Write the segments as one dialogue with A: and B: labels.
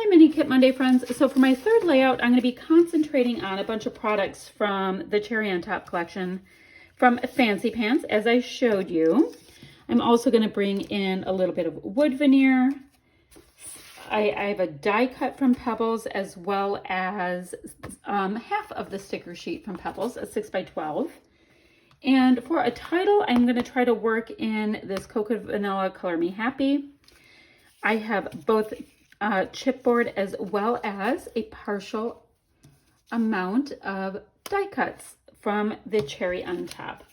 A: Hi Mini Kit Monday friends. So for my third layout, I'm going to be concentrating on a bunch of products from the Cherry on Top collection from Fancy Pants, as I showed you. I'm also going to bring in a little bit of wood veneer. I have a die cut from Pebbles, as well as half of the sticker sheet from Pebbles, a 6x12. And for a title, I'm going to try to work in this Cocoa Vanilla Color Me Happy. I have both chipboard as well as a partial amount of die cuts from the Cherry on Top.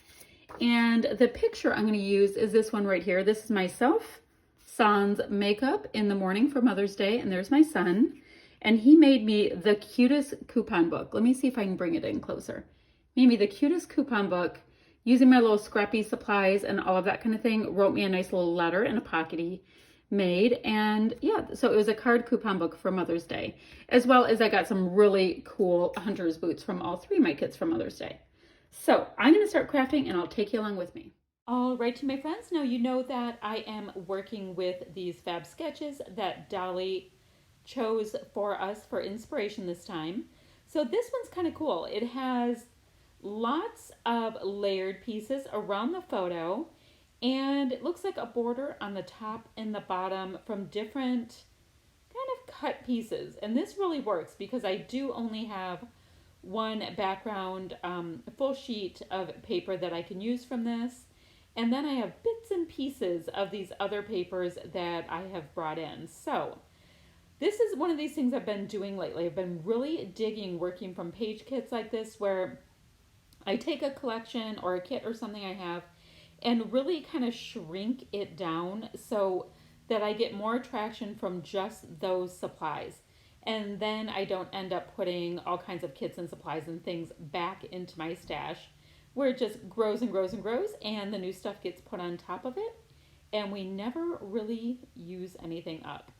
A: And the picture I'm going to use is this one right here. This is myself, sans makeup in the morning for Mother's Day, and there's my son. And he made me the cutest coupon book. Let me see if I can bring it in closer. Made me the cutest coupon book using my little scrappy supplies and all of that kind of thing. Wrote me a nice little letter in a pockety made, and yeah, so it was a card coupon book for Mother's Day, as well as I got some really cool hunter's boots from all three of my kits for Mother's Day. So I'm going to start crafting and I'll take you along with me. All right, to my friends, now you know that I am working with these fab sketches that Dolly chose for us for inspiration this time. So this one's kind of cool. It has lots of layered pieces around the photo, and it looks like a border on the top and the bottom from different kind of cut pieces. And this really works because I do only have one background full sheet of paper that I can use from this. And then I have bits and pieces of these other papers that I have brought in. So this is one of these things I've been doing lately. I've been really digging working from page kits like this, where I take a collection or a kit or something I have and really kind of shrink it down so that I get more traction from just those supplies. And then I don't end up putting all kinds of kits and supplies and things back into my stash, where it just grows and grows and grows, and the new stuff gets put on top of it, and we never really use anything up.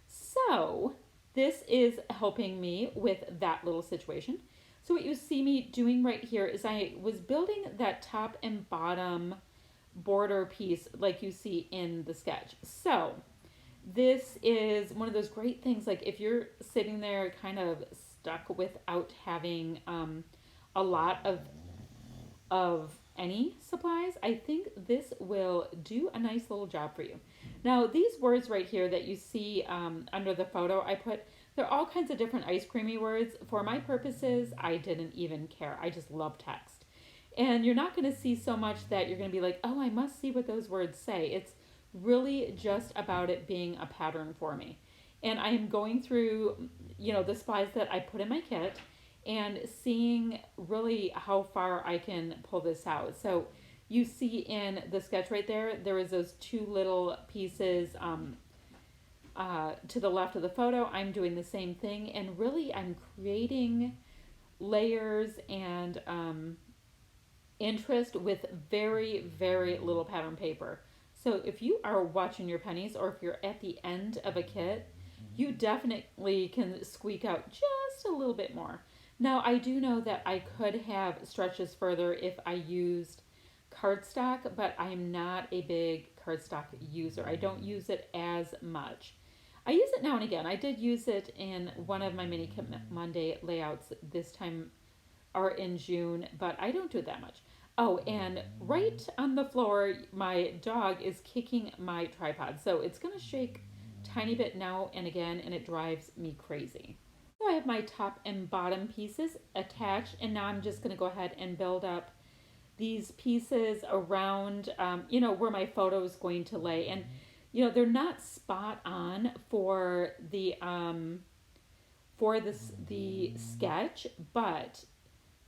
A: So this is helping me with that little situation. So what you see me doing right here is I was building that top and bottom border piece like you see in the sketch. So this is one of those great things, like if you're sitting there kind of stuck without having a lot of any supplies, I think this will do a nice little job for you. Now these words right here that you see under the photo they're all kinds of different ice creamy words. For my purposes, I didn't even care. I just love text. And you're not going to see so much that you're going to be like, oh, I must see what those words say. It's really just about it being a pattern for me. And I am going through, the supplies that I put in my kit and seeing really how far I can pull this out. So you see in the sketch right there is those two little pieces to the left of the photo. I'm doing the same thing, and really I'm creating layers and interest with very, very little pattern paper. So if you are watching your pennies, or if you're at the end of a kit, you definitely can squeak out just a little bit more. Now I do know that I could have stretched this further if I used cardstock, but I'm not a big cardstock user. I don't use it as much. I use it now and again. I did use it in one of my Mini Kit Monday layouts this time, or in June, but I don't do it that much. Oh, and right on the floor, my dog is kicking my tripod. So it's going to shake a tiny bit now and again, and it drives me crazy. So I have my top and bottom pieces attached, and now I'm just going to go ahead and build up these pieces around, where my photo is going to lay. And, they're not spot on for the sketch, but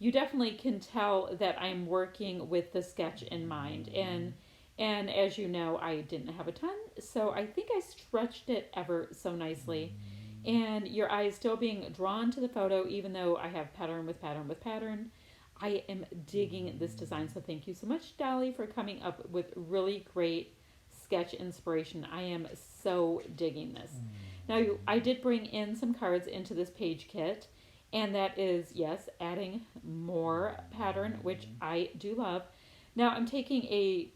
A: you definitely can tell that I'm working with the sketch in mind. And as you know, I didn't have a ton, so I think I stretched it ever so nicely. And your eye is still being drawn to the photo, even though I have pattern with pattern with pattern. I am digging this design, so thank you so much, Dolly, for coming up with really great sketch inspiration. I am so digging this. Now, I did bring in some cards into this page kit, and that is, yes, adding more pattern, which I do love. Now I'm taking a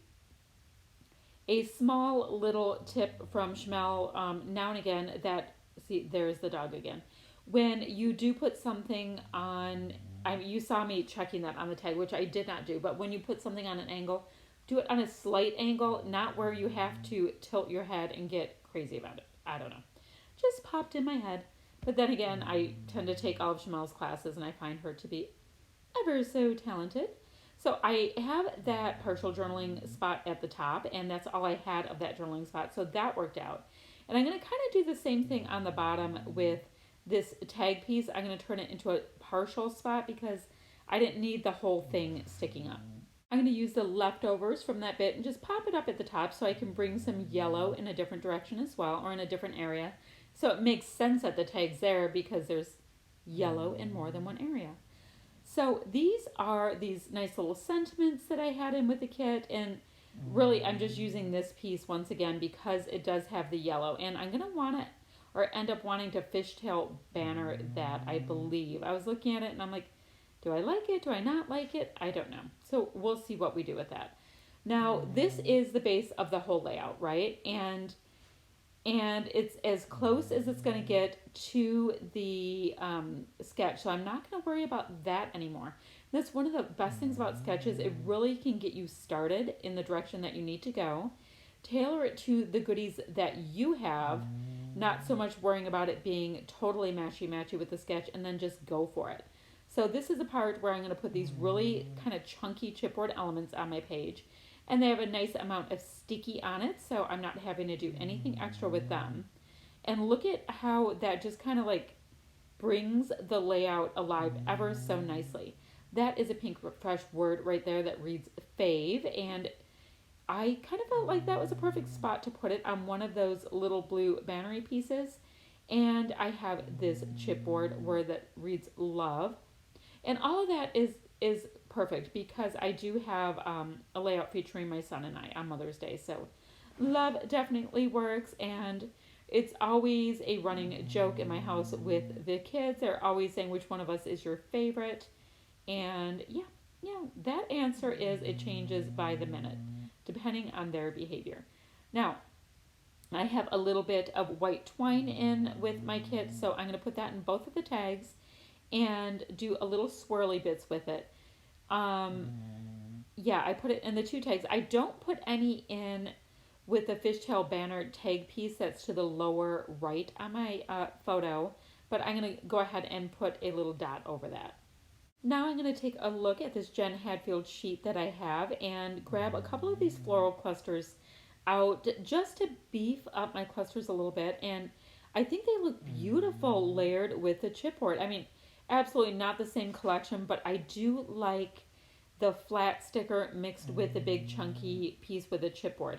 A: small little tip from Schmel now and again that see, there's the dog again. When you do put something on, I mean, you saw me checking that on the tag, which I did not do, but when you put something on an angle, do it on a slight angle, not where you have to tilt your head and get crazy about it. I don't know. Just popped in my head. But then again, I tend to take all of Shamel's classes and I find her to be ever so talented. So I have that partial journaling spot at the top, and that's all I had of that journaling spot. So that worked out. And I'm going to kind of do the same thing on the bottom with this tag piece. I'm going to turn it into a partial spot because I didn't need the whole thing sticking up. I'm going to use the leftovers from that bit and just pop it up at the top so I can bring some yellow in a different direction as well, or in a different area. So it makes sense that the tag's there because there's yellow in more than one area. So these are these nice little sentiments that I had in with the kit, and really I'm just using this piece once again because it does have the yellow, and I'm going to want it or end up wanting to fishtail banner that, I believe. I was looking at it and I'm like, do I like it? Do I not like it? I don't know. So we'll see what we do with that. Now, this is the base of the whole layout, right? And it's as close as it's going to get to the sketch. So I'm not going to worry about that anymore. That's one of the best things about sketches. It really can get you started in the direction that you need to go. Tailor it to the goodies that you have, not so much worrying about it being totally matchy-matchy with the sketch, and then just go for it. So this is a part where I'm going to put these really kind of chunky chipboard elements on my page. And they have a nice amount of sticky on it, so I'm not having to do anything extra with them. And look at how that just kind of like brings the layout alive ever so nicely. That is a Pink Fresh word right there that reads fave, and I kind of felt like that was a perfect spot to put it on one of those little blue bannery pieces. And I have this chipboard where that reads love. And all of that is perfect because I do have a layout featuring my son and I on Mother's Day. So love definitely works, and it's always a running joke in my house with the kids. They're always saying which one of us is your favorite. And yeah, that answer is it changes by the minute depending on their behavior. Now, I have a little bit of white twine in with my kit, so I'm going to put that in both of the tags and do a little swirly bits with it. Yeah, I put it in the two tags. I don't put any in with the fishtail banner tag piece that's to the lower right on my photo, but I'm going to go ahead and put a little dot over that. Now I'm going to take a look at this Jen Hadfield sheet that I have and grab a couple of these floral clusters out just to beef up my clusters a little bit, and I think they look beautiful layered with the chipboard. I mean, absolutely not the same collection, but I do like the flat sticker mixed with the big chunky piece with the chipboard.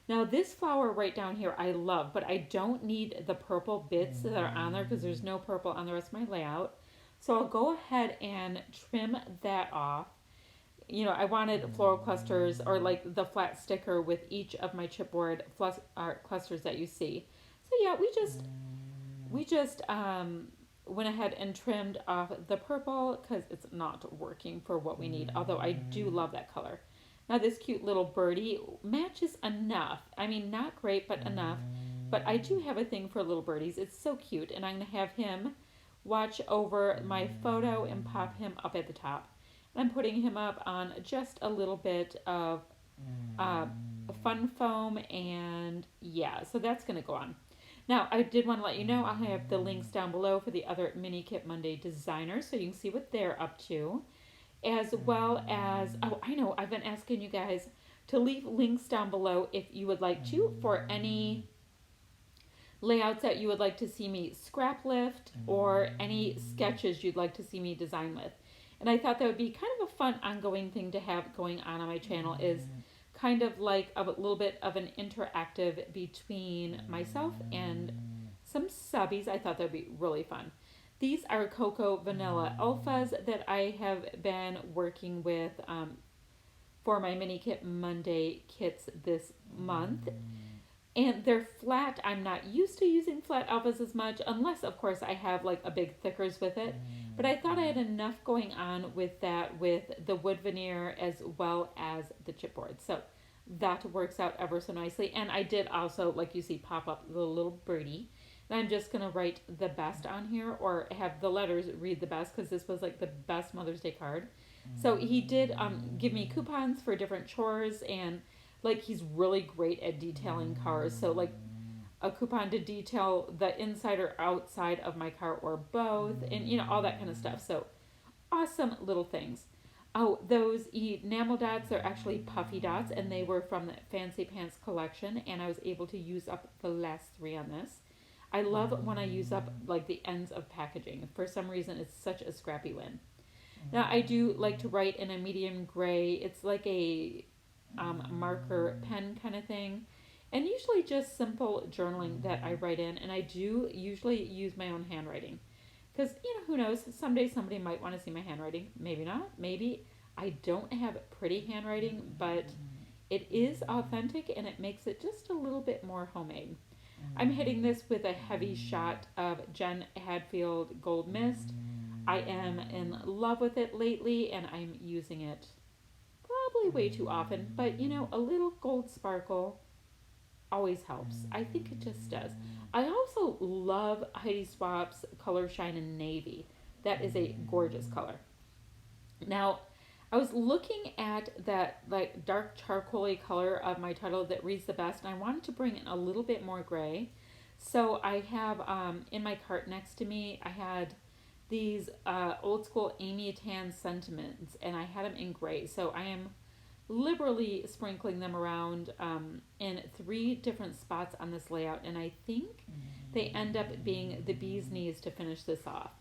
A: Now this flower right down here I love, but I don't need the purple bits that are on there because there's no purple on the rest of my layout. So I'll go ahead and trim that off. You know, I wanted floral clusters or like the flat sticker with each of my chipboard clusters that you see. So yeah, we just went ahead and trimmed off the purple because it's not working for what we need, although I do love that color. Now this cute little birdie matches enough. I mean, not great, but enough. But I do have a thing for little birdies. It's so cute, and I'm going to have him watch over my photo and pop him up at the top. I'm putting him up on just a little bit of fun foam, and yeah, so that's going to go on. Now, I did want to let you know I'll have the links down below for the other Mini Kit Monday designers so you can see what they're up to. As well as, oh, I know, I've been asking you guys to leave links down below if you would like to for any layouts that you would like to see me scrap lift or any sketches you'd like to see me design with. And I thought that would be kind of a fun ongoing thing to have going on my channel, is kind of like a little bit of an interactive between myself and some subbies. I thought that would be really fun. These are Cocoa Vanilla Alphas that I have been working with for my Mini Kit Monday kits this month. And they're flat. I'm not used to using flat alphas as much, unless, of course, I have like a big thickers with it. But I thought I had enough going on with that, with the wood veneer as well as the chipboard. So that works out ever so nicely. And I did also, like you see, pop up the little birdie. And I'm just going to write the best on here, or have the letters read the best, because this was like the best Mother's Day card. So he did give me coupons for different chores, and like he's really great at detailing cars. So like a coupon to detail the inside or outside of my car, or both, and you know, all that kind of stuff. So awesome little things. Oh, those enamel dots are actually puffy dots, and they were from the Fancy Pants collection, and I was able to use up the last 3 on this. I love when I use up like the ends of packaging. For some reason, it's such a scrappy win. Now, I do like to write in a medium gray. It's like a marker pen kind of thing. And usually just simple journaling that I write in. And I do usually use my own handwriting. Because, you know, who knows? Someday somebody might want to see my handwriting. Maybe not. Maybe I don't have pretty handwriting, but it is authentic and it makes it just a little bit more homemade. I'm hitting this with a heavy shot of Jen Hadfield Gold Mist. I am in love with it lately, and I'm using it probably way too often, but you know, a little gold sparkle always helps. I think it just does. I also love Heidi Swapp's Color Shine in Navy. That is a gorgeous color. Now, I was looking at that like dark charcoaly color of my title that reads the best, and I wanted to bring in a little bit more gray. So I have in my cart next to me, I had these old school Amy Tan sentiments, and I had them in gray. So I am liberally sprinkling them around in 3 different spots on this layout, and I think they end up being the bee's knees to finish this off.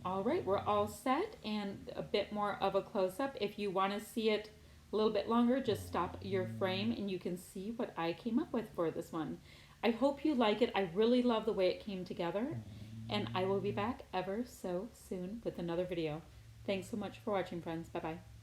A: All right, we're all set, and a bit more of a close-up. If you want to see it a little bit longer, just stop your frame and you can see what I came up with for this one. I hope you like it. I really love the way it came together, and I will be back ever so soon with another video. Thanks so much for watching, friends. Bye-bye.